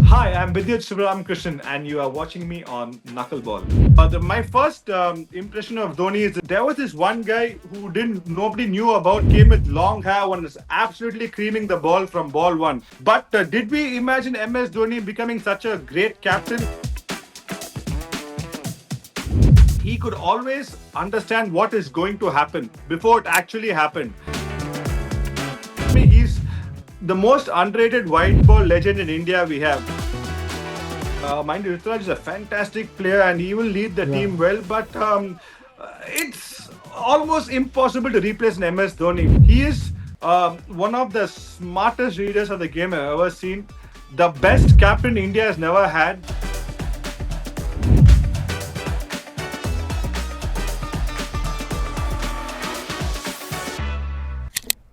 Hi, I'm Vidyut S and you are watching me on Knuckleball. My first impression of Dhoni is that there was this one guy who nobody knew about, came with long hair and was absolutely creaming the ball from ball one. But did we imagine MS Dhoni becoming such a great captain? He could always understand what is going to happen before it actually happened. He's the most underrated white ball legend in India we have. Mind you, Ruturaj is a fantastic player and he will lead the team well, but it's almost impossible to replace an MS Dhoni. He is one of the smartest readers of the game I've ever seen, the best captain India has never had.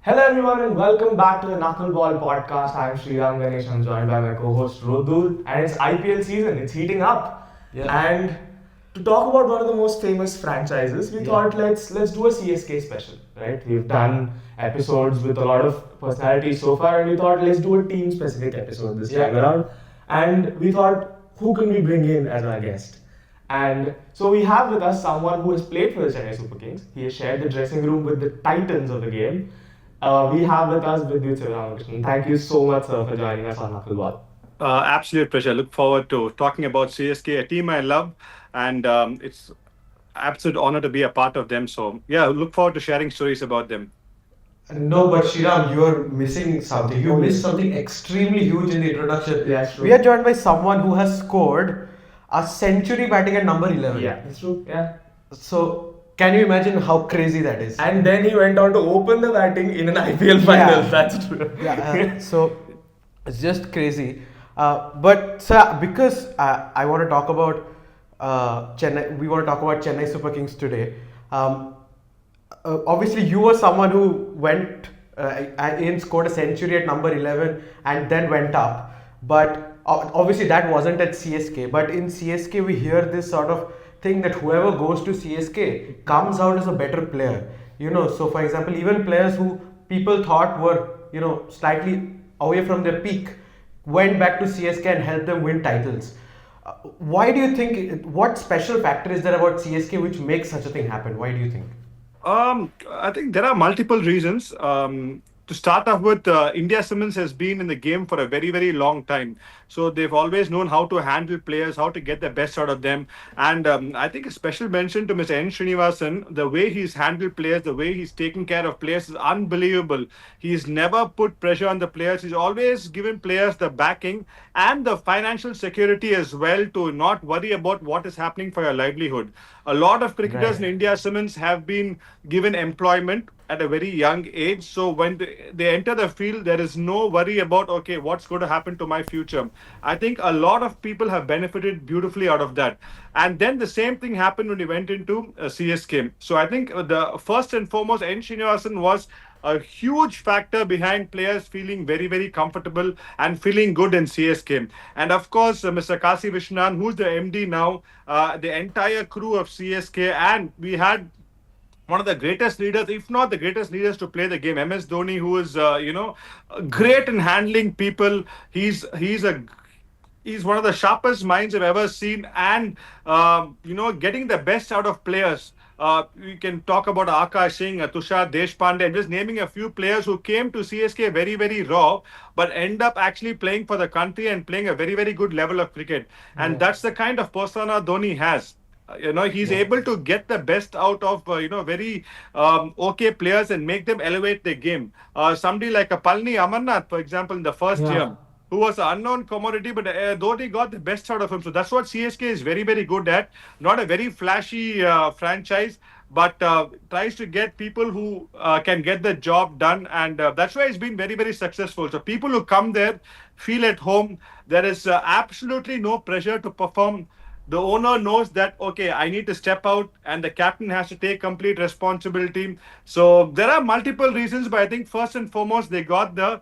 Hello everyone and welcome back to the Knuckleball podcast. I am Sriram, Ganesh. I'm joined by my co-host Roddur, and it's IPL season. It's heating up. And to talk about one of the most famous franchises, we thought let's do a CSK special, right? We've done episodes with a lot of personalities so far, and we thought let's do a team-specific episode this time around. And we thought, who can we bring in as our guest? And so we have with us someone who has played for the Chennai Super Kings. He has shared the dressing room with the titans of the game. We have with us Vidyut S. Thank you so much, sir, for joining us on Knuckleball. Absolute pleasure. Look forward to talking about CSK, a team I love, and it's absolute honor to be a part of them. So yeah, look forward to sharing stories about them. No, but Sriram, you are missing something. You missed something extremely huge in the introduction. Yeah, true. We are joined by someone who has scored a century batting at number 11. Yeah, it's true. Yeah. So, can you imagine how crazy that is? And then he went on to open the batting in an IPL final. Yeah. That's true. So, it's just crazy. But, sir, because I want to talk about Chennai, we want to talk about Chennai Super Kings today. Obviously, you were someone who went and scored a century at number 11 and then went up. But obviously, that wasn't at CSK. But in CSK, we hear this sort of thing that whoever goes to CSK comes out as a better player. So for example, even players who people thought were, slightly away from their peak went back to CSK and helped them win titles. Why do you think, what special factor is there about CSK which makes such a thing happen? Why do you think? I think there are multiple reasons. To start off with, India Simmons has been in the game for a very, very long time. So they've always known how to handle players, how to get the best out of them. And I think a special mention to Mr. N. Srinivasan, the way he's handled players, the way he's taken care of players is unbelievable. He's never put pressure on the players. He's always given players the backing and the financial security as well to not worry about what is happening for your livelihood. A lot of cricketers in India, Simmons, have been given employment at a very young age. So when they enter the field, there is no worry about, okay, what's going to happen to my future. I think a lot of people have benefited beautifully out of that. And then the same thing happened when he went into CSK. So I think the first and foremost, N. Srinivasan was a huge factor behind players feeling very, very comfortable and feeling good in CSK. And of course, Mr. Kasi Vishnan, who's the MD now, the entire crew of CSK, and we had one of the greatest leaders, if not the greatest leaders to play the game, MS Dhoni, who is, great in handling people. He's one of the sharpest minds I've ever seen, and getting the best out of players. We can talk about Akash Singh, Tushar Deshpande. I'm just naming a few players who came to CSK very, very raw, but end up actually playing for the country and playing a very, very good level of cricket. And that's the kind of persona Dhoni has. He's able to get the best out of very okay players and make them elevate their game. Somebody like a Palni Amarnath, for example, in the first year, who was an unknown commodity, but Dhoni got the best out of him. So that's what CSK is very, very good at. Not a very flashy franchise, but tries to get people who can get the job done. And that's why it's been very, very successful. So people who come there feel at home. There is absolutely no pressure to perform. The owner knows that, okay, I need to step out and the captain has to take complete responsibility. So there are multiple reasons, but I think first and foremost, they got the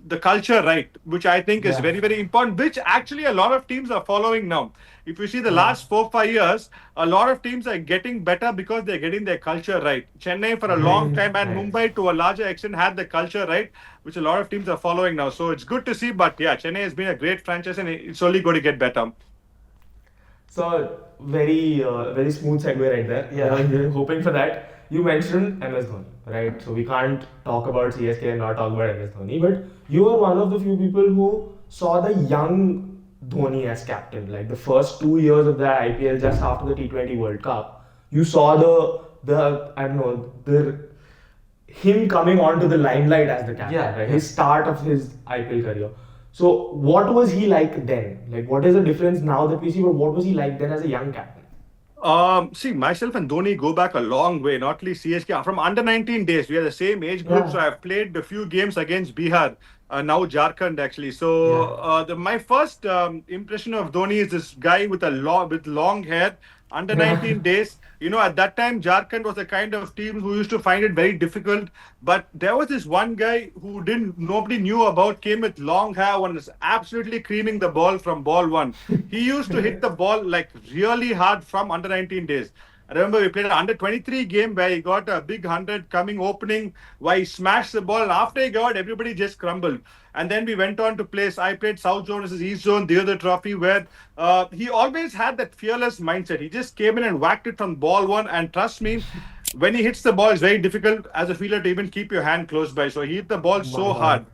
the culture right, which I think is Yeah. very, very important, which actually a lot of teams are following now. If you see the Yeah. last 4, 5 years, a lot of teams are getting better because they're getting their culture right. Chennai for a long Right. time and Right. Mumbai to a larger extent had the culture right, which a lot of teams are following now. So it's good to see. But yeah, Chennai has been a great franchise and it's only going to get better. So very smooth segue right there. Yeah. You're hoping for that. You mentioned MS Dhoni, right? So we can't talk about CSK and not talk about MS Dhoni. But you were one of the few people who saw the young Dhoni as captain. Like the first 2 years of that IPL, just after the T20 World Cup, you saw the I don't know the him coming onto the limelight as the captain, Yeah, right? yeah. His start of his IPL career. So, what was he like then? Like, what is the difference now that we see? But what was he like then as a young captain? See, myself and Dhoni go back a long way, not only CSK. From under 19 days, we are the same age group. So Yeah, I've played a few games against Bihar, now Jharkhand actually. Yeah. So my first impression of Dhoni is this guy with with long hair, under yeah, 19 days. At that time, Jharkhand was the kind of team who used to find it very difficult. But there was this one guy who nobody knew about, came with long hair and was absolutely creaming the ball from ball one. He used to hit the ball like really hard from under 19 days. I remember we played an under 23 game where he got a big 100 coming opening, where he smashed the ball. And after he got, everybody just crumbled. And then we went on to play. I played South Zone versus East Zone, the other trophy, where he always had that fearless mindset. He just came in and whacked it from ball one. And trust me, when he hits the ball, it's very difficult as a fielder to even keep your hand close by. So he hit the ball my so God. hard.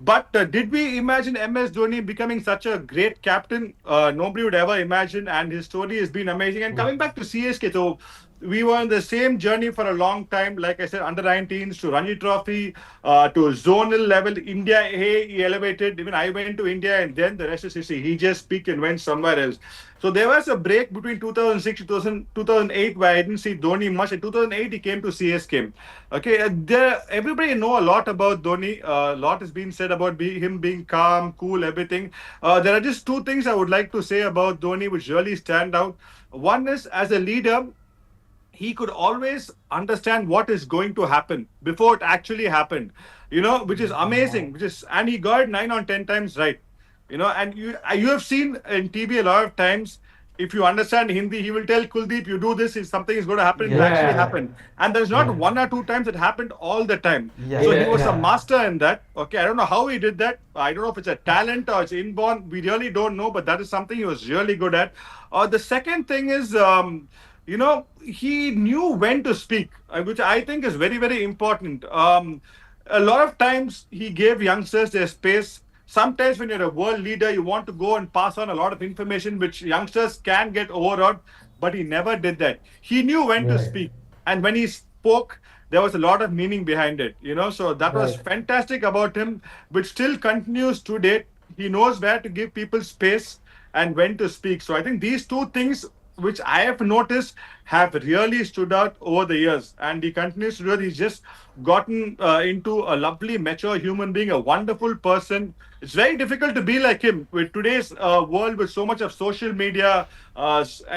But did we imagine MS Dhoni becoming such a great captain? Nobody would ever imagine, and his story has been amazing. And Yeah. coming back to CSK, so we were on the same journey for a long time. Like I said, under 19s to Ranji Trophy, to zonal level, India A, he elevated. Even I went to India, and then the rest is history. He just peaked and went somewhere else. So there was a break between 2006 to 2008 where I didn't see Dhoni much. In 2008, he came to CSK. Okay, everybody know a lot about Dhoni. A lot has been said about him being calm, cool, everything. There are just two things I would like to say about Dhoni which really stand out. One is as a leader, he could always understand what is going to happen before it actually happened, which is amazing. And he got 9 on 10 times right, and you have seen in TV a lot of times. If you understand Hindi, he will tell Kuldeep, "You do this. If something is going to happen, it will Yeah. actually Yeah, happen." And there's not yeah, one or two times it happened all the time. Yeah. So he yeah, was a yeah. master in that. Okay, I don't know how he did that. I don't know if it's a talent or it's inborn. We really don't know, but that is something he was really good at. The second thing is, he knew when to speak, which I think is very, very important. A lot of times he gave youngsters their space. Sometimes when you're a world leader, you want to go and pass on a lot of information which youngsters can get overawed, but he never did that. He knew when to Right, speak. And when he spoke, there was a lot of meaning behind it, so that was right. fantastic about him, which still continues to date. He knows where to give people space and when to speak. So I think these two things, which I have noticed, have really stood out over the years. And he continues to do it. He's just gotten into a lovely, mature human being, a wonderful person. It's very difficult to be like him with today's world with so much of social media.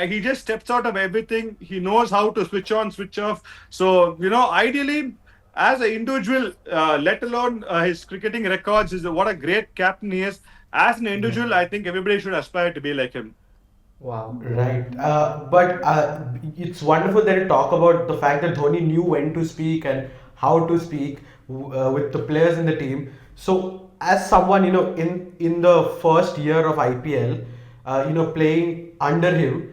He just steps out of everything. He knows how to switch on, switch off. So, ideally, as an individual, let alone his cricketing records, is what a great captain he is. As an Yeah. individual, I think everybody should aspire to be like him. Wow. Right. But it's wonderful that you talk about the fact that Dhoni knew when to speak and how to speak with the players in the team. So, as someone, in the first year of IPL, playing under him,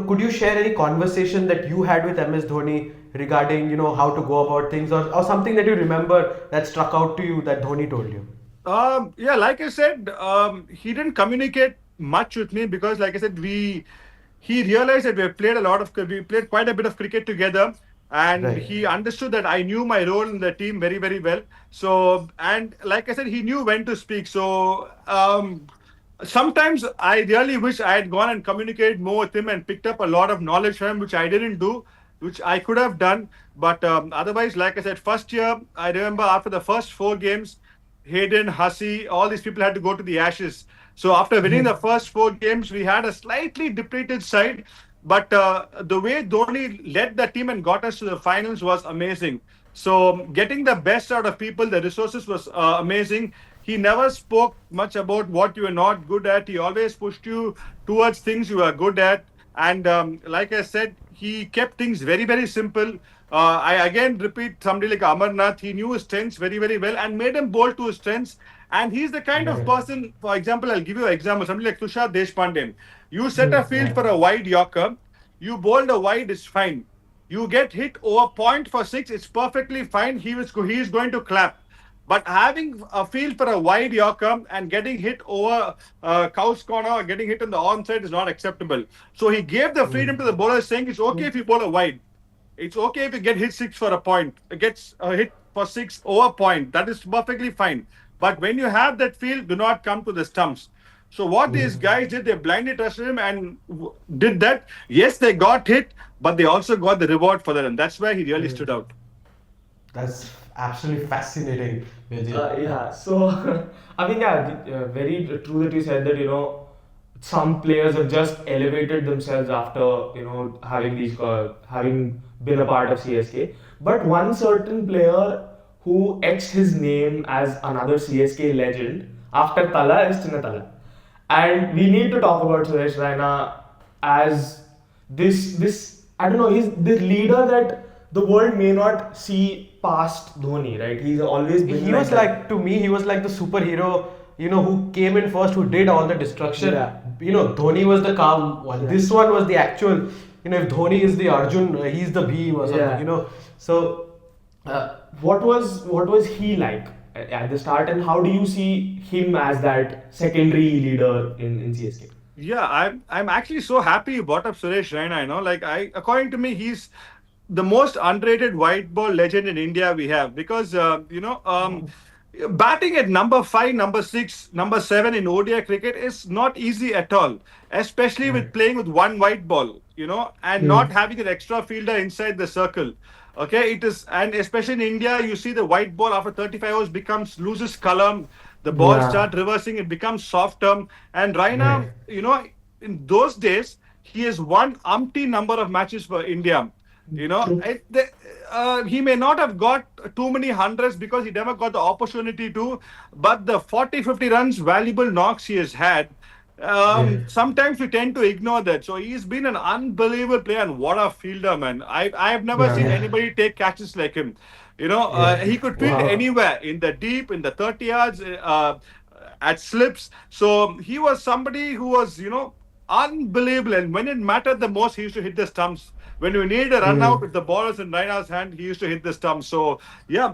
could you share any conversation that you had with MS Dhoni regarding, how to go about things, or something that you remember that struck out to you that Dhoni told you? Yeah, like I said, he didn't communicate much with me because, like I said, he realized that we played quite a bit of cricket together, and Right. he understood that I knew my role in the team very, very well. So, and like I said, he knew when to speak. So, sometimes I really wish I had gone and communicated more with him and picked up a lot of knowledge from him, which I didn't do, which I could have done. But otherwise, like I said, first year, I remember after the first 4 games, Hayden, Hussey, all these people had to go to the Ashes. So after winning the first 4 games, we had a slightly depleted side. But the way Dhoni led the team and got us to the finals was amazing. So getting the best out of people, the resources was amazing. He never spoke much about what you were not good at. He always pushed you towards things you are good at. And like I said, he kept things very, very simple. I again repeat, somebody like Amarnath, he knew his strengths very, very well and made him bold to his strengths. And he's the kind of Right. person, for example, I'll give you an example, somebody like Tushar Deshpande. You set a Hmm. field Yeah. for a wide Yorker, you bowled a wide, is fine. You get hit over point for six, it's perfectly fine. He is going to clap. But having a field for a wide Yorker and getting hit over Cow's corner or getting hit in the onside is not acceptable. So he gave the freedom to the bowler, saying it's okay if you bowl a wide. It's okay if you get hit six for a point. It gets hit for six over point. That is perfectly fine. But when you have that field, do not come to the stumps. So what these guys did, they blindly trusted him and did that. Yes, they got hit, but they also got the reward for that, and that's where he really stood out. That's absolutely fascinating, Vidyut. Yeah, so I mean, yeah, very true that you said that, some players have just elevated themselves after, having been a part of CSK. But one certain player who etched his name as another CSK legend after Thala is Chinna. And we need to talk about Suresh Raina as this I don't know, he's the leader that the world may not see past Dhoni, right? He's always been He like was that. like, to me, he was like the superhero, who came in first, who did all the destruction. Yeah. Dhoni was the calm one. Yeah. This one was the actual, if Dhoni is the Arjun, he's the Bhim or something, Yeah. So, what was he like at the start, and how do you see him as that secondary leader in CSK? Yeah, I'm actually so happy you brought up Suresh Raina. Like according to me, he's the most underrated white ball legend in India we have because batting at number five, number six, number seven in ODI cricket is not easy at all, especially with Right. playing with one white ball, and Hmm. not having an extra fielder inside the circle. Okay, it is, and especially in India, you see the white ball after 35 hours becomes loses color. The ball Yeah. start reversing, it becomes softer. And Raina, Right. in those days, he has won umpty number of matches for India. True. He may not have got too many hundreds because he never got the opportunity to, but the 40, 50 runs, valuable knocks he has had, Yeah. sometimes we tend to ignore that. So he's been an unbelievable player and what a fielder, man. I have never seen Yeah. anybody take catches like him. Yeah. He could field Wow. anywhere in the deep, in the 30 yards, at slips. So he was somebody who was, unbelievable. And when it mattered the most, he used to hit the stumps. When you need a run out Hmm. with the ball is in Raina's hand, he used to hit the stumps. So yeah,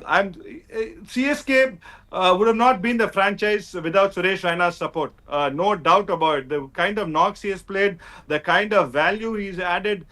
CSK would have not been the franchise without Suresh Raina's support. No doubt about it. The kind of knocks he has played, the kind of value he's added.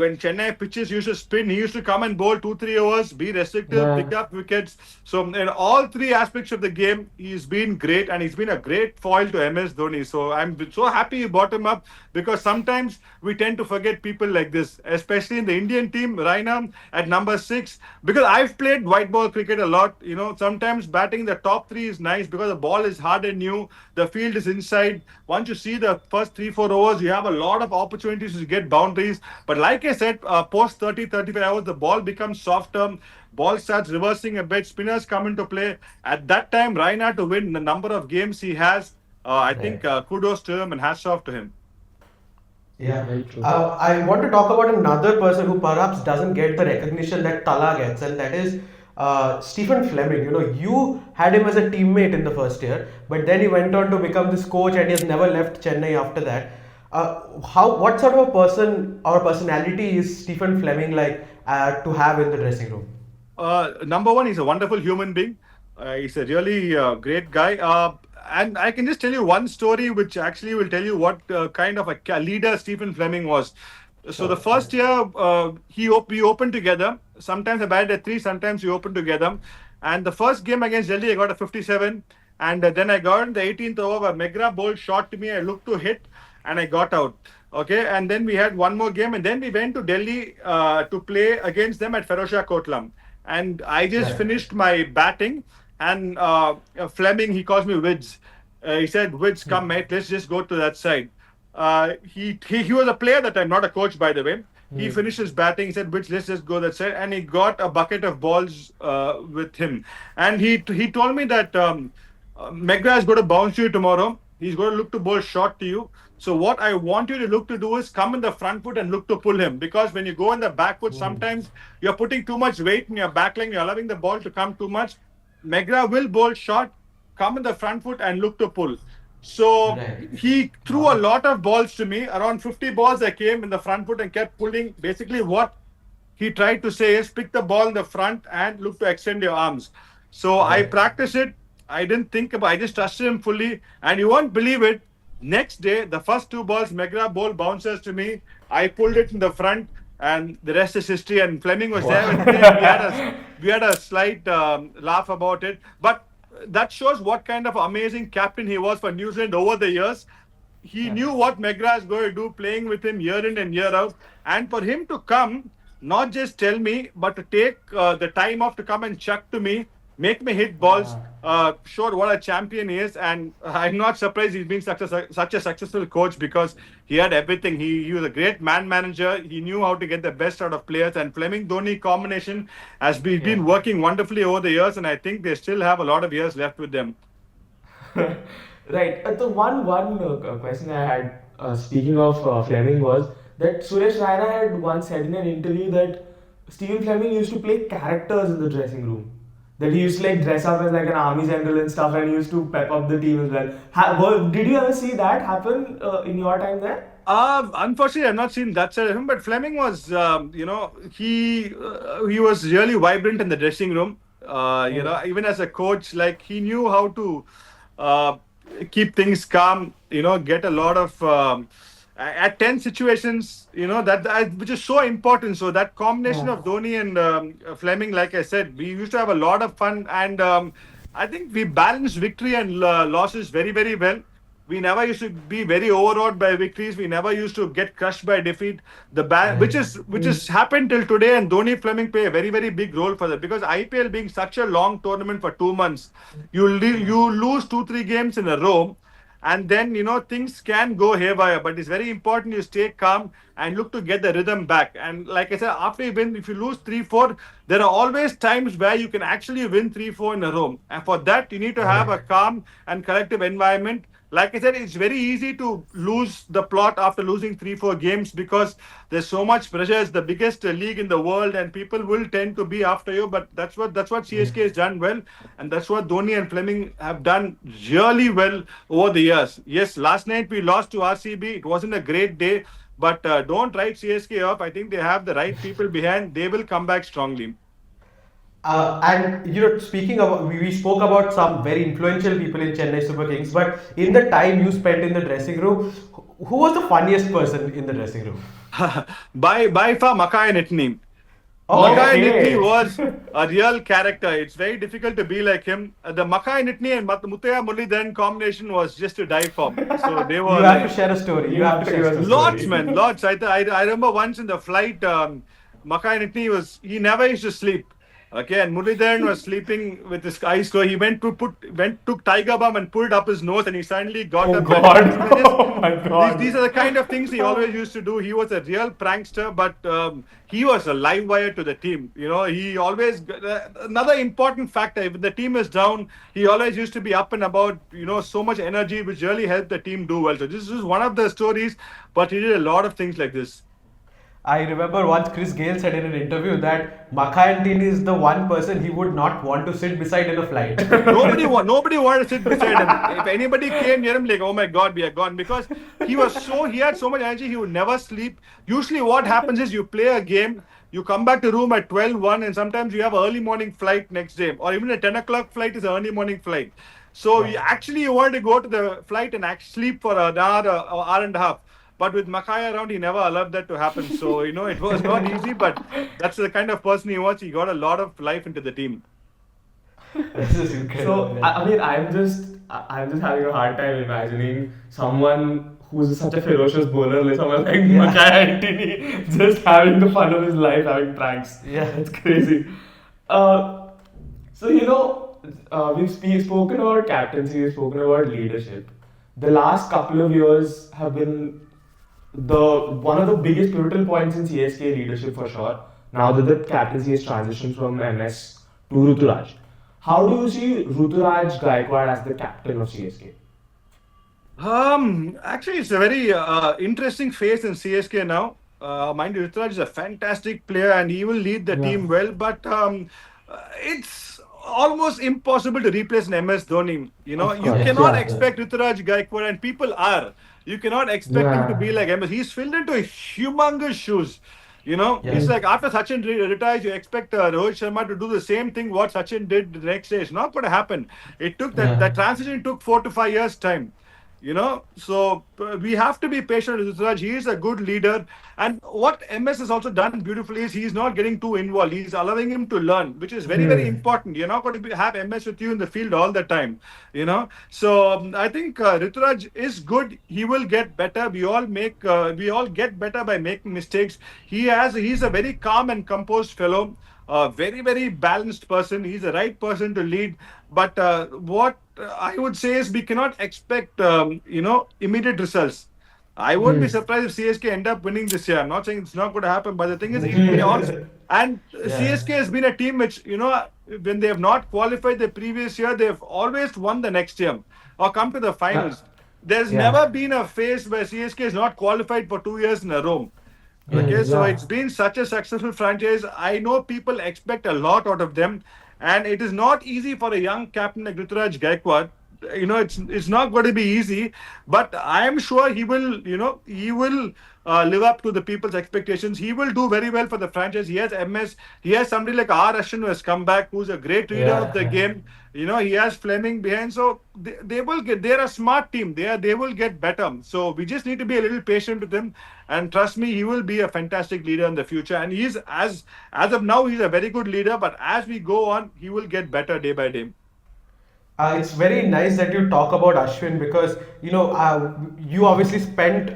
When Chennai pitches used to spin, he used to come and bowl 2, 3 overs, be restrictive, pick Yeah. up wickets. So in all three aspects of the game, he's been great and he's been a great foil to MS Dhoni. So I'm so happy you brought him up because sometimes we tend to forget people like this, especially in the Indian team. Raina at number six, because I've played white ball cricket a lot. Sometimes batting the top three is nice because the ball is hard and new, the field is inside. Once you see the first 3, 4 overs, you have a lot of opportunities to get boundaries. But like I said, post 30, 35 hours, the ball becomes softer. Ball starts reversing a bit. Spinners come into play. At that time, Raina to win the number of games he has, I think Right. kudos to him and hats off to him. Yeah. Yeah. Very true. I want to talk about another person who perhaps doesn't get the recognition that Thala gets, and that is Stephen Fleming. You had him as a teammate in the first year, but then he went on to become this coach, and he has never left Chennai after that. What sort of a person or personality is Stephen Fleming like to have in the dressing room? Number one, he's a wonderful human being. He's a really great guy. And I can just tell you one story which actually will tell you what kind of a leader Stephen Fleming was. So the Sure. first year, we opened together. Sometimes I batted at three, sometimes we opened together. And the first game against Delhi, I got a 57. And then I got in the 18th over where McGrath bowled shot to me. I looked to hit and I got out. Okay, and then we had one more game, and then we went to Delhi to play against them at Ferozshah Kotlam. And I just Right. finished my batting, and Fleming, he calls me Wids. He said, Wids, come, mate, let's just go to that side. He was a player that I'm not a coach, by the way. He finished his batting. He said, "Which let's just go that side," and he got a bucket of balls with him. And he told me that McGrath is going to bounce you tomorrow. He's going to look to bowl short to you. So what I want you to look to do is come in the front foot and look to pull him, because when you go in the back foot, sometimes you're putting too much weight in your back line. You're allowing the ball to come too much. McGrath will bowl short, come in the front foot and look to pull. So Right. he threw a lot of balls to me. Around 50 balls I came in the front foot and kept pulling. Basically, what he tried to say is pick the ball in the front and look to extend your arms. So I Right. practiced it. I didn't think about I just trusted him fully. And you won't believe it. Next day, the first two balls, McGrath ball bounces to me. I pulled it in the front, and the rest is history. And Fleming was there with me. We had a slight laugh about it. But that shows what kind of amazing captain he was for New Zealand over the years. He knew what McGrath is going to do, playing with him year in and year out. And for him to come, not just tell me, but to take the time off to come and chuck to me, make me hit balls, showed what a champion he is. And I'm not surprised he's been such a successful coach, because he had everything. He was a great man manager. He knew how to get the best out of players. And Fleming Dhoni combination has been working wonderfully over the years. And I think they still have a lot of years left with them. Right. The one question I had, speaking of Fleming, was that Suresh Raina had once said in an interview that Stephen Fleming used to play characters in the dressing room. That he used to like dress up as like an army general and stuff, and he used to pep up the team as well. Did you ever see that happen in your time there? Unfortunately, I've not seen that side of him. But Fleming was, he was really vibrant in the dressing room. Even as a coach, like he knew how to uh, keep things calm. Get a lot of at 10 situations. Which is so important. So that combination of Dhoni and Fleming, like I said, we used to have a lot of fun, and I think we balanced victory and losses very, very well. We never used to be very overawed by victories. We never used to get crushed by defeat. Which is happened till today, and Dhoni Fleming play a very, very big role for that, because IPL being such a long tournament for 2 months, you lose 2-3 games in a row, and then things can go haywire. But it's very important you stay calm and look to get the rhythm back. And like I said, after you win, if you lose 3-4, there are always times where you can actually win 3-4 in a row, and for that you need to have a calm and collective environment. Like I said, it's very easy to lose the plot after losing 3-4 games, because there's so much pressure. It's the biggest league in the world, and people will tend to be after you. But that's what CSK has done well, and that's what Dhoni and Fleming have done really well over the years. Yes, last night we lost to RCB. It wasn't a great day, but don't write CSK off. I think they have the right people behind. They will come back strongly. And speaking of, we spoke about some very influential people in Chennai Super Kings, but in the time you spent in the dressing room, who was the funniest person in the dressing room? by far, Mackay Nitney. Oh, Mackay okay. Nitney was a real character. It's very difficult to be like him. The Mackay Nitney and Muthaiya Muralidharan combination was just to die for. So they were You have like to share a story. You have to share a story. lots, man, lots. I remember once in the flight, Mackay Nitney he never used to sleep. Okay, and Muralidharan was sleeping with his eyes closed. He took Tiger Balm and pulled up his nose, and he suddenly got Oh up. God! Oh my God! These are the kind of things he always used to do. He was a real prankster, but he was a live wire to the team. He always another important factor. If the team is down, he always used to be up and about. So much energy, which really helped the team do well. So this is one of the stories, but he did a lot of things like this. I remember once Chris Gale said in an interview that Mackay is the one person he would not want to sit beside in a flight. Nobody wanted to sit beside him. If anybody came near him, like, oh my God, we are gone, because he had so much energy. He would never sleep. Usually, what happens is you play a game, you come back to room at 12:01, and sometimes you have an early morning flight next day, or even a 10 o'clock flight is an early morning flight. So you want to go to the flight and sleep for an hour and a half. But with Mackay around, he never allowed that to happen. So, it was not easy, but that's the kind of person he was. He got a lot of life into the team. This is incredible. So I mean, I'm just having a hard time imagining someone who's such a ferocious bowler, like someone like Mackay just having the fun of his life, having pranks. Yeah. It's crazy. So we've spoken about captaincy, we've spoken about leadership. The last couple of years have been the one of the biggest pivotal points in CSK leadership for sure. Now that the captaincy has transitioned from MS to Ruturaj, how do you see Ruturaj Gaikwad as the captain of CSK? Actually, it's a very interesting phase in CSK now. Mind you, Ruturaj is a fantastic player and he will lead the Yeah. team well, but it's almost impossible to replace an MS Dhoni. You know, Of you course. cannot Yeah. expect Ruturaj Gaikwad, and people are. You cannot expect him to Yeah. be like MS. He's filled into humongous shoes. You know, Yeah. it's like after Sachin retires, you expect Rohit Sharma to do the same thing what Sachin did the next day. It's not going to happen. It took that Yeah. transition took 4 to 5 years time. You know, so we have to be patient with Ruturaj. He is a good leader, and what MS has also done beautifully is he's not getting too involved. He's allowing him to learn, which is very very Hmm. important. You're not going to have MS with you in the field all the time. You know, so I think Ruturaj is good. He will get better. We all get better by making mistakes. He's a very calm and composed fellow, a very very balanced person. He's the right person to lead. But what I would say is we cannot expect immediate results. I won't be Hmm. surprised if CSK end up winning this year. I'm not saying it's not going to happen, but the thing is, they also and Yeah. CSK has been a team which when they have not qualified the previous year, they've always won the next year or come to the Uh, finals. There's yeah. never been a phase where CSK is not qualified for 2 years in a row. Okay, Hmm. so Yeah. it's been such a successful franchise. I know people expect a lot out of them, and it is not easy for a young captain like Ruturaj Gaikwad. It's not going to be easy, but I am sure he will live up to the people's expectations. He will do very well for the franchise. He has MS. He has somebody like Ashwin who has come back, who's a great reader of Yeah. the game. He has Fleming behind, so they will get. They're a smart team. They will get better. So we just need to be a little patient with him, and trust me, he will be a fantastic leader in the future. And he's as of now, he's a very good leader. But as we go on, he will get better day by day. It's very nice that you talk about Ashwin because you obviously spent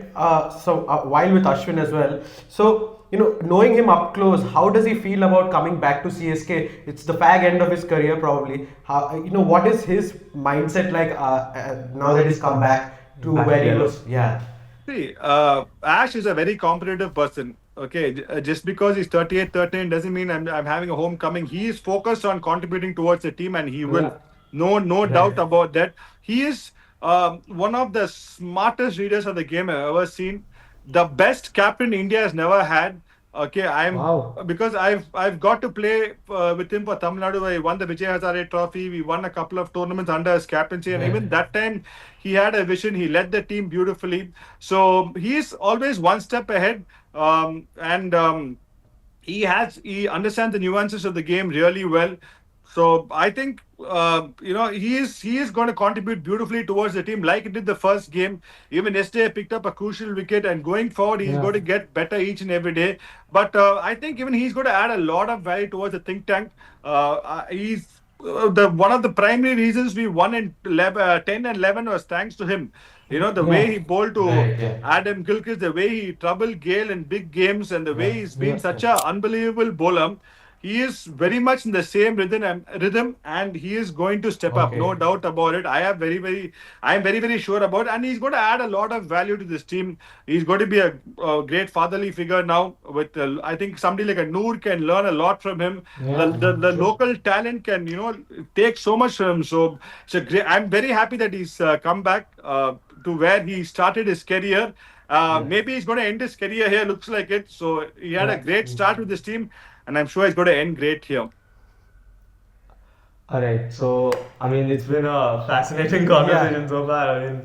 some a while with Ashwin as well. So knowing him up close, how does he feel about coming back to CSK? It's the fag end of his career probably. How what is his mindset like now that he's come back to Back where he together. was? Yeah. See, Ash is a very competitive person. Okay, just because he's 38, 13 doesn't mean I'm having a homecoming. He is focused on contributing towards the team, and he will. Yeah. No Right. doubt about that. He is one of the smartest readers of the game I've ever seen. The best captain India has never had. Okay, I'm Wow. because I've got to play with him for Tamil Nadu. I won the Vijay Hazare Trophy. We won a couple of tournaments under his captaincy, and Right. even that time he had a vision. He led the team beautifully. So he's always one step ahead, and he understands the nuances of the game really well. So I think he is going to contribute beautifully towards the team like he did the first game. Even yesterday picked up a crucial wicket, and going forward he's Yeah. going to get better each and every day. But I think even he's going to add a lot of value towards the think tank. He's the one of the primary reasons we won in 10 and 11 was thanks to him. The way Yeah. he bowled to Right. Yeah. Adam Gilchrist, the way he troubled Gale in big games, and the way Yeah. he's been Yeah. such an unbelievable bowler. He is very much in the same rhythm, and he is going to step up, no Okay. doubt about it. I am very, very sure about, and he's going to add a lot of value to this team. He's going to be a great fatherly figure now. With I think somebody like a Noor can learn a lot from him. Yeah. The True. local talent can take so much from him. So it's a great. I'm very happy that he's come back to where he started his career. Yeah. Maybe he's going to end his career here. Looks like it. So he had a Yeah. great start with this team, and I'm sure he's going to end great here. All right. So, I mean, it's been a fascinating Yeah. conversation so far. I mean,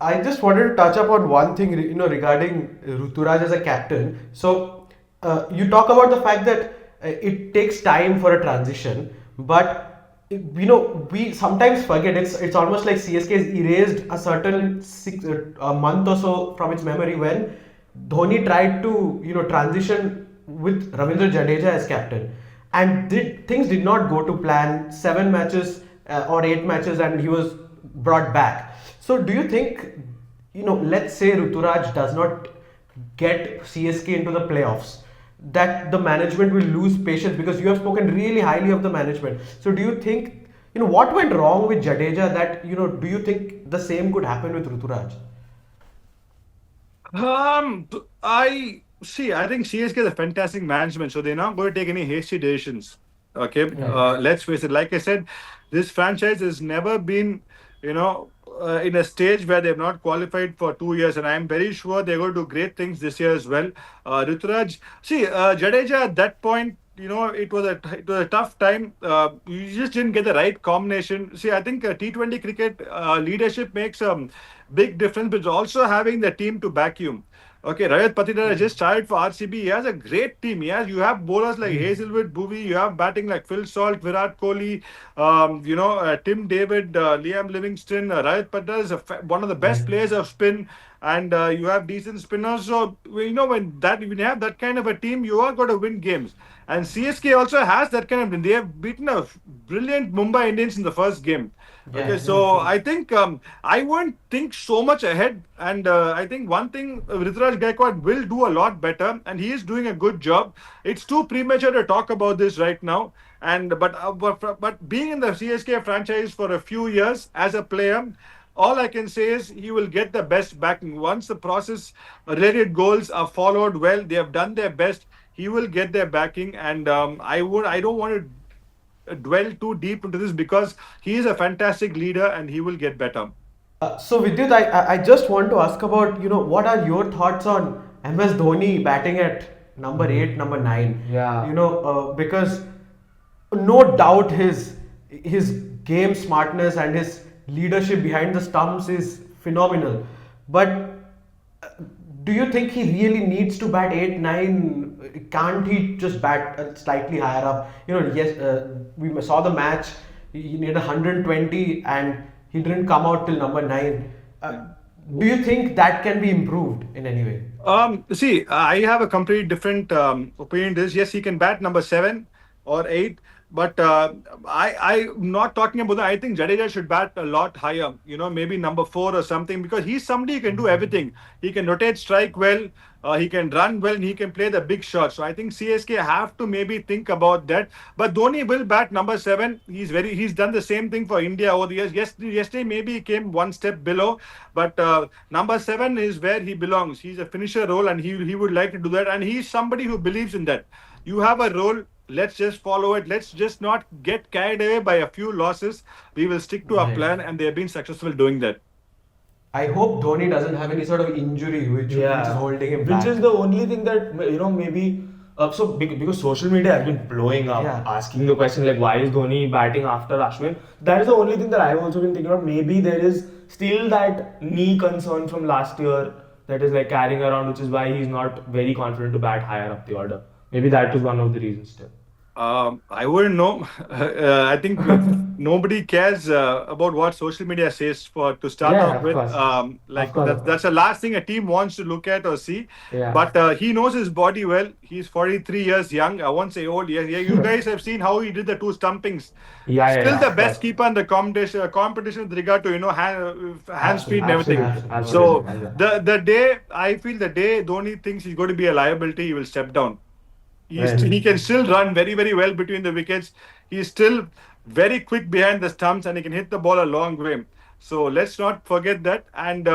I just wanted to touch upon one thing, regarding Ruturaj as a captain. So, you talk about the fact that it takes time for a transition, but we sometimes forget it's almost like CSK has erased a certain a month or so from its memory when Dhoni tried to transition with Ravindra Jadeja as captain, and things did not go to plan. 7 matches or 8 matches, and he was brought back. So, do you think, let's say Ruturaj does not get CSK into the playoffs, that the management will lose patience? Because you have spoken really highly of the management. So, do you think, what went wrong with Jadeja that, do you think the same could happen with Ruturaj? I see. I think CSK is a fantastic management, so they're not going to take any hasty decisions. Okay, Right. let's face it. Like I said, this franchise has never been, in a stage where they've not qualified for 2 years, and I'm very sure they're going to do great things this year as well. Ruturaj, see, Jadeja at that point. It was a tough time. You just didn't get the right combination. See, I think T20 cricket leadership makes big difference, but also having the team to back you. Okay, Rajat Patidar just started for RCB. He has a great team. You have bowlers like Hazelwood, Bhuvi. You have batting like Phil Salt, Virat Kohli, Tim David, Liam Livingston. Rajat Patidar is one of the best Right. players of spin, and you have decent spinners. So when you have that kind of a team, you are going to win games. And CSK also has that kind of. They have beaten a brilliant Mumbai Indians in the first game. Okay, Yeah. so I think I won't think so much ahead, and I think one thing Ruturaj Gaikwad will do a lot better, and he is doing a good job. It's too premature to talk about this right now, and but being in the CSK franchise for a few years as a player, all I can say is he will get the best backing once the process related goals are followed well. They have done their best. He will get their backing, and I don't want to dwell too deep into this because he is a fantastic leader and he will get better. So Vidyut, I just want to ask about, what are your thoughts on MS Dhoni batting at number 8, number 9? Yeah. Because no doubt his game smartness and his leadership behind the stumps is phenomenal. But do you think he really needs to bat 8, 9? Can't he just bat slightly higher up? Yes, we saw the match. He needed 120 and he didn't come out till number 9. Do you think that can be improved in any way? See, I have a completely different opinion. This, yes, he can bat number 7 or 8, but I'm not talking about that. I think Jadeja should bat a lot higher. Maybe number 4 or something, because he's somebody who can do everything. He can rotate, strike well. He can run well, and he can play the big shots. So I think CSK have to maybe think about that. But Dhoni will bat number 7. He's done the same thing for India over the years. Yesterday maybe he came one step below, but number 7 is where he belongs. He's a finisher role, and he would like to do that. And he's somebody who believes in that. You have a role. Let's just follow it. Let's just not get carried away by a few losses. We will stick to our Right. plan, and they have been successful doing that. I hope Dhoni doesn't have any sort of injury which is holding him Which back. is the only thing that maybe because social media has been blowing up, Yeah. asking the question like why is Dhoni batting after Ashwin? That is the only thing that I've also been thinking of. Maybe there is still that knee concern from last year that is like carrying around, which is why he's not very confident to bat higher up the order. Maybe that is one of the reasons still. I wouldn't know. I think nobody cares about what social media says for to start Yeah, off of with. course. Of Like course, that's of that's course. the last thing a team wants to look at or see. Yeah. But he knows his body well. He's 43 years young. I won't say old. Yeah, yeah. You guys have seen how he did the 2 stumpings. Still Yeah, the of best course. keeper in the competition with regard to hand speed and everything. Absolutely, So absolutely. the day Dhoni thinks he's going to be a liability, he will step down. Right. He can still run very, very well between the wickets. He's still very quick behind the stumps, and he can hit the ball a long way. So let's not forget that. And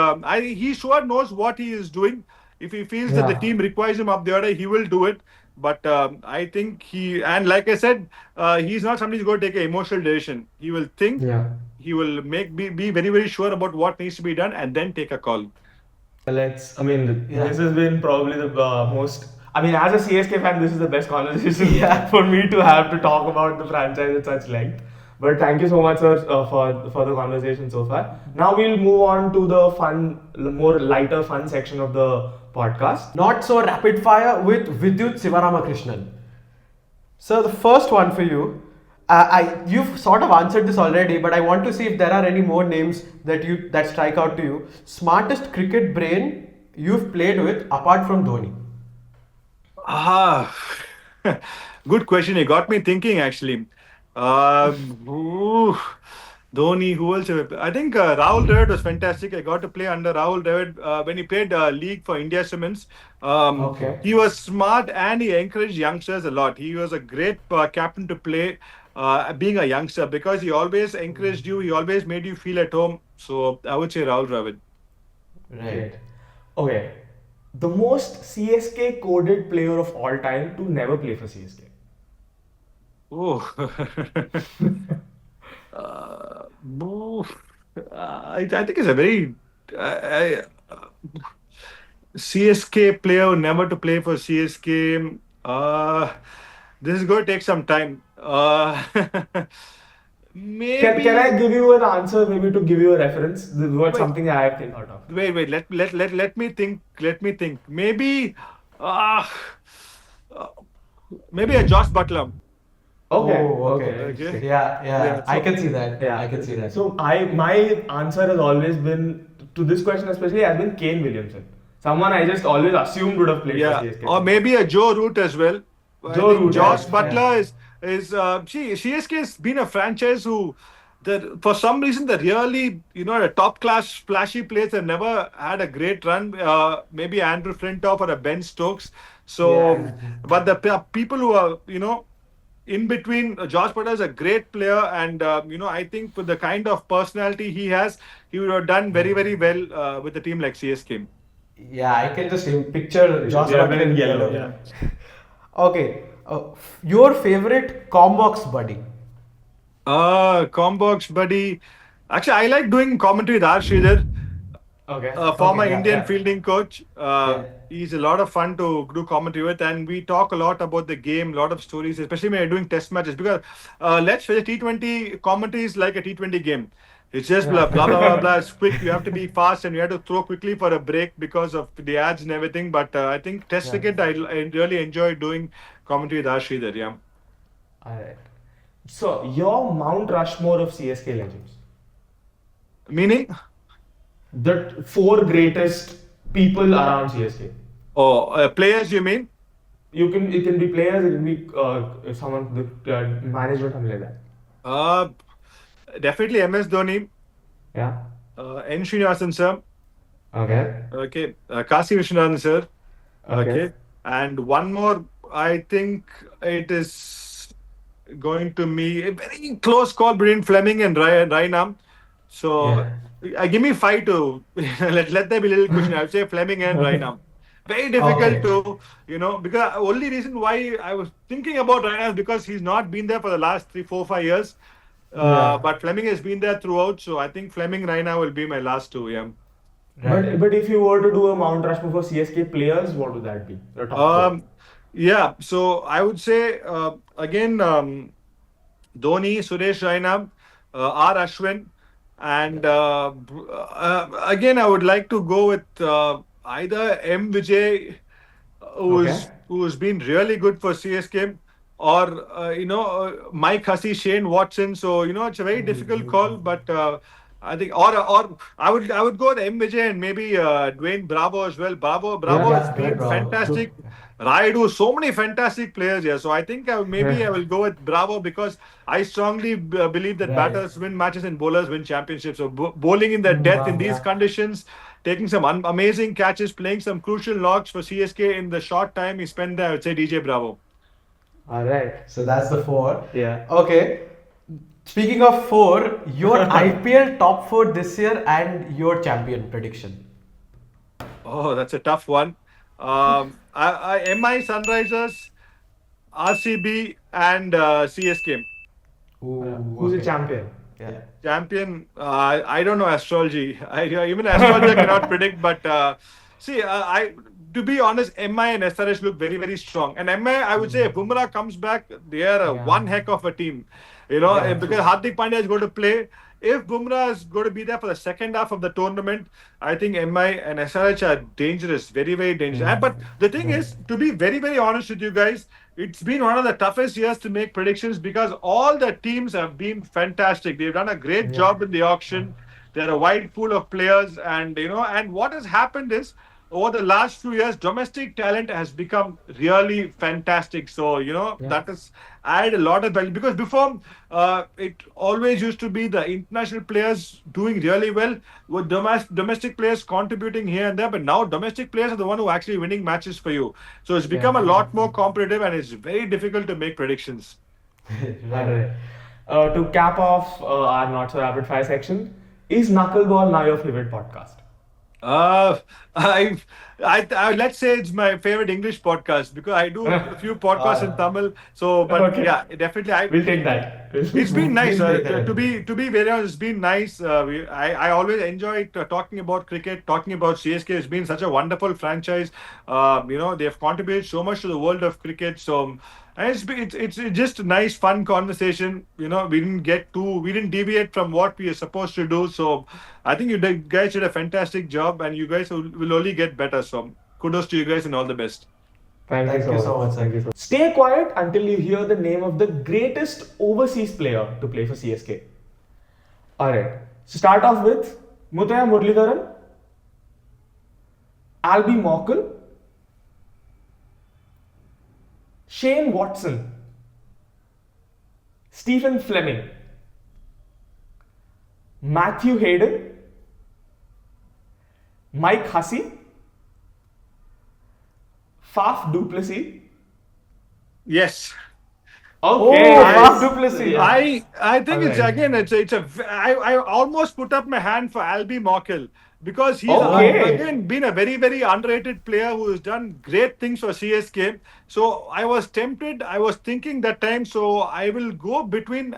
he sure knows what he is doing. If he feels that the Yeah. team requires him up the order, he will do it. But I think and like I said, he's not somebody who's going to take an emotional decision. He will think, Yeah. he will be very, very sure about what needs to be done, and then take a call. I mean, Yeah. this has been probably the most. I mean, as a CSK fan, this is the best conversation Yeah. for me to have to talk about the franchise at such length. But thank you so much, sir, for the conversation so far. Now we'll move on to the more lighter fun section of the podcast. Not so rapid fire with Vidyut Sivaramakrishnan. So the first one for you, you've sort of answered this already, but I want to see if there are any more names that strike out to you. Smartest cricket brain you've played with apart from Dhoni. Ah, good question. You got me thinking actually. Ooh, Dhoni, who else? I think Rahul Dravid was fantastic. I got to play under Rahul Dravid when he played league for India Simmons. Okay. He was smart and he encouraged youngsters a lot. He was a great captain to play, being a youngster, because he always encouraged you. He always made you feel at home. So I would say Rahul Dravid. Right. Okay. the most CSK coded player of all time to never play for CSK. Oh. Oof. I think it's a very CSK player never to play for CSK. This is going to take some time. Can I Maybe. give you an answer, maybe to give you a reference? This was Wait, something I have thought of. wait. Let me think. Let me think. Maybe. Uh, uh, Maybe a Josh Butler. Okay, Oh, okay, okay. Okay. interesting. Yeah, Yeah. yeah. I So can see that. I Yeah. can see that. So I my answer has always been to this question especially has been Kane Williamson. Someone I just always assumed would have played for yeah, CSK or somehow. maybe a Joe Root as well. I Joe think Root, Josh yeah. Butler Yeah. is CSK has been a franchise who that for some reason the really the top class flashy players have never had a great run. Maybe Andrew Flintoff or a Ben Stokes. So, Yeah. but the people who are in between, Josh Butler is a great player, and I think with the kind of personality he has, he would have done very very well with a team like CSK. Yeah, I can just picture Josh Yeah, Butler wearing in yellow. yellow. Yeah. Okay, your favorite combox buddy? Combox buddy. Actually, I like doing commentary with R. Sridhar, Okay. former Okay, yeah, Indian yeah, fielding coach. yeah. He's a lot of fun to do commentary with, and we talk a lot about the game, a lot of stories, especially when you're doing test matches. Because let's face it, T20 commentary is like a T20 game. It's just blah blah blah blah blah. It's quick. You have to be fast, and you have to throw quickly for a break because of the ads and everything. But I think Test Yeah. cricket, I really enjoy doing commentary with R. Sridhar. Yeah. Alright. So your Mount Rushmore of CSK legends. Meaning, The four greatest people around CSK. oh, players, you mean? It can be players, it can be someone the management, something like that. Uh, Definitely MS Dhoni, Yeah. N. Srinivasan sir, Okay. okay, Kasi Vishwanath sir, Okay. okay, and one more. I think it is going to be a very close call between Fleming and Raina. So Yeah. give me five to let there be a little question. I would say Fleming and Raina. Very difficult Okay. to because only reason why I was thinking about Raina is because he's not been there for the last 3, 4, 5 years. Yeah. But Fleming has been there throughout, so I think Fleming Raina will be my last two. Yeah. Right. But if you were to do a Mount Rushmore for CSK players, what would that be? The top four. Um, yeah. So I would say again. Dhoni, Suresh Raina, R. Ashwin, and again I would like to go with either M. Vijay, Okay. who's been really good for CSK, or Mike Hussey, Shane Watson. So it's a very difficult call, but I think or I would go with M. Vijay and maybe Dwayne Bravo as well. Bravo Yeah. has Yeah, Dwight been Bravo. fantastic. Good. Raidu, so many fantastic players here. So I think maybe I Yeah. will go with Bravo because I strongly believe that Right. batters win matches and bowlers win championships. So bowling in the death in Wow. these Yeah. conditions, taking some amazing catches, playing some crucial knocks for CSK in the short time he spent there, I would say DJ Bravo. All right. So that's the four. Yeah. Okay. Speaking of four, your IPL top four this year and your champion prediction. Oh, that's a tough one. MI Sunrisers, RCB, and CSK. Ooh, Who's the okay. champion? Yeah. Champion, I don't know astrology. Even astrologer cannot predict. But see, I to be honest, MI and SRH look very very strong. And MI, I would say, if Bumrah comes back, they are Yeah. one heck of a team. Yeah, Because true. Hardik Pandya is going to play. If Bumrah is going to be there for the second half of the tournament, I think MI and SRH are dangerous, very very dangerous. Yeah. But the thing Right. is, to be very very honest with you guys, it's been one of the toughest years to make predictions because all the teams have been fantastic. They've done a great Yeah. job in the auction. They're a wide pool of players, and and what has happened is over the last few years, domestic talent has become really fantastic. So Yeah. that has added a lot of value because before it always used to be the international players doing really well with domestic players contributing here and there, but now domestic players are the one who are actually winning matches for you. So it's Yeah. become a lot more competitive, and it's very difficult to make predictions. All right. To cap off our not so rapid fire section, is Knuckleball now your favorite podcast? Uh, I, let's say it's my favorite English podcast because I do a few podcasts in Tamil. So, but Okay. yeah, definitely, I We'll take that. it's been nice. We'll take that To as well. be very honest, it's been nice. I always enjoy talking about cricket, talking about CSK. It's been such a wonderful franchise. They've contributed so much to the world of cricket. So, and it's just a nice, fun conversation. We didn't deviate from what we are supposed to do. So, I think guys did a fantastic job, and you guys will only get better. So, kudos to you guys, and all the best. Thank you Thank so you much. so much, Thank you sir. so much. Stay quiet until you hear the name of the greatest overseas player to play for CSK. Alright. So start off with Mutaya Muralidharan, Albie Morkel, Shane Watson, Stephen Fleming, Matthew Hayden, Mike Hussey, Faf Duplessis. Yes. Okay, Oh, I Faf Duplessis. Yeah. I think it's Alright. again I almost put up my hand for Albie Morkel because he's Okay. again been a very very underrated player who has done great things for CSK. So I was tempted. I was thinking that time. So I will go between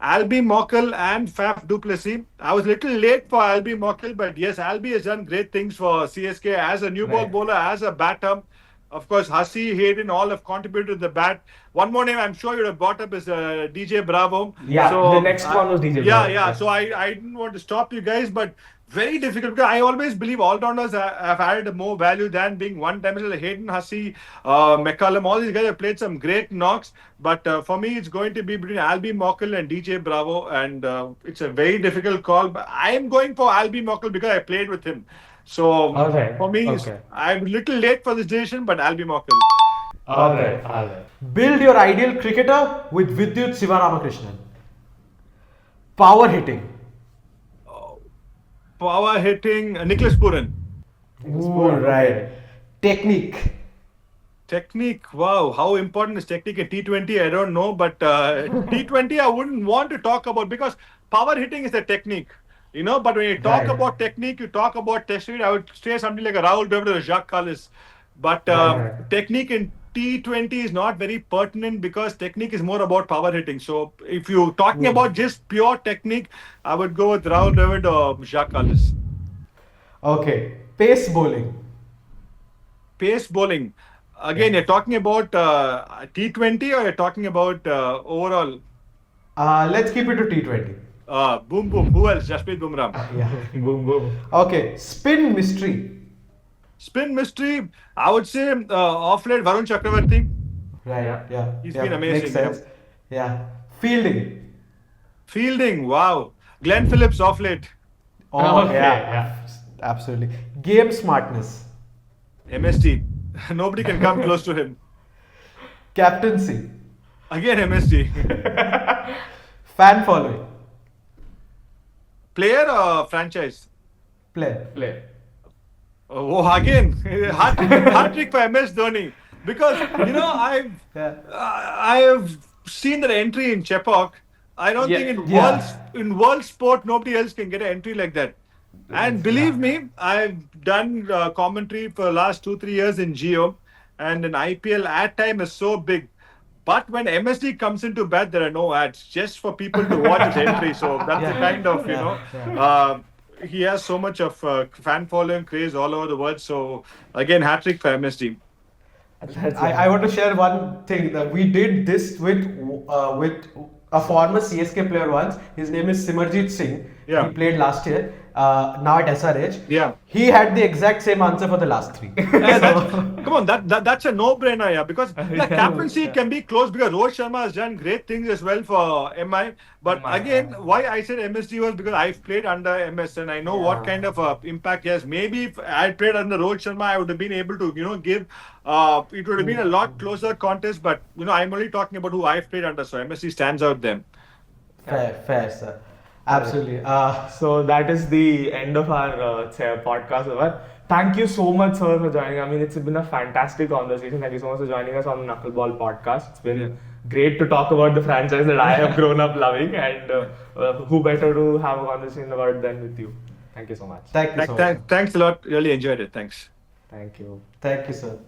Albie Morkel and Faf Duplessis. I was a little late for Albie Morkel, but yes, Albie has done great things for CSK as a new ball Right. bowler, as a batter. Of course, Hussey, Hayden, all have contributed to the bat. One more name I'm sure you'd have brought up is DJ Bravo. Yeah, the So, next one was DJ yeah, Bravo. yeah. Yeah. So I didn't want to stop you guys, but very difficult because I always believe all-rounders have added more value than being one-dimensional. Like Hayden, Hussey, McCallum, all these guys have played some great knocks. But for me, it's going to be between Albie Morkel and DJ Bravo, and it's a very difficult call. But I'm going for Albie Morkel because I played with him. So Okay. for me, Okay. I'm a little late for this decision, but Albie Morkel. Alright. Alright. Build your ideal cricketer with Vidyut Sivaramakrishnan. Power hitting. Power hitting, Nicholas Puran. Ooh, right. Technique. Technique, wow, how important is technique at T20? I don't know, but T20 I wouldn't want to talk about because power hitting is the technique, But when you talk Right. about technique, you talk about technique. I would say something like a Rahul Dravid or Jacques Kallis, but Right. technique in T20 is not very pertinent because technique is more about power hitting. So if you're talking about just pure technique, I would go with Rahul Dravid or Jacques Kallis. Okay. Pace bowling. Pace bowling. Again, Yeah. you're talking about T20 or you're talking about overall? Let's keep it to T20. Boom, boom. Who else? Jasprit Bumrah. Yeah. Boom boom. Okay. Spin mystery. Spin mystery. I would say off late Varun Chakravarti. Right. Yeah. Yeah. He's Yeah. been Makes amazing. sense. Yeah. Fielding. Fielding. Wow. Glenn Phillips off late. Oh, Okay, yeah. yeah. Absolutely. Game smartness. MSD. Nobody can come close to him. Captaincy. Again, MSD. Fan following. Player or franchise? Player. Play. Oh, again, hat trick for MS Dhoni because Yeah. I have seen that entry in Chepauk. I don't Yeah. think Yeah. in world sport nobody else can get an entry like that. And believe me, I've done commentary for the last 2 3 years in Geo, and an IPL ad time is so big. But when MSD comes into bat, there are no ads, just for people to watch his entry. So that's the kind of Yeah. Yeah. he has so much of fan following craze all over the world. So again, hat trick for MSD. That's I want to share one thing that we did this with a former CSK player once. His name is Simarjeet Singh. Yeah. He played last year. Now at SRH. Yeah. He had the exact same answer for the last three. Yeah, come on, that's a no-brainer, yeah. Because the captaincy Yeah. can be close because Rohit Sharma has done great things as well for MI. But MI, again, yeah. why I said MSD was because I've played under MS and I know what kind of impact he has. Maybe if I had played under Rohit Sharma, I would have been able to, give. It would have been a lot closer contest. But I'm only talking about who I've played under, so MSD stands out there. Fair, sir. Absolutely. So that is the end of our podcast. Over. Thank you so much, sir, for joining. I mean, it's been a fantastic conversation. Thank you so much for joining us on the Knuckleball podcast. It's been great to talk about the franchise that I have grown up loving, and who better to have a conversation about than with you. Thank you so much. Thank you so much. Thanks a lot. Really enjoyed it. Thanks. Thank you. Thank you, sir.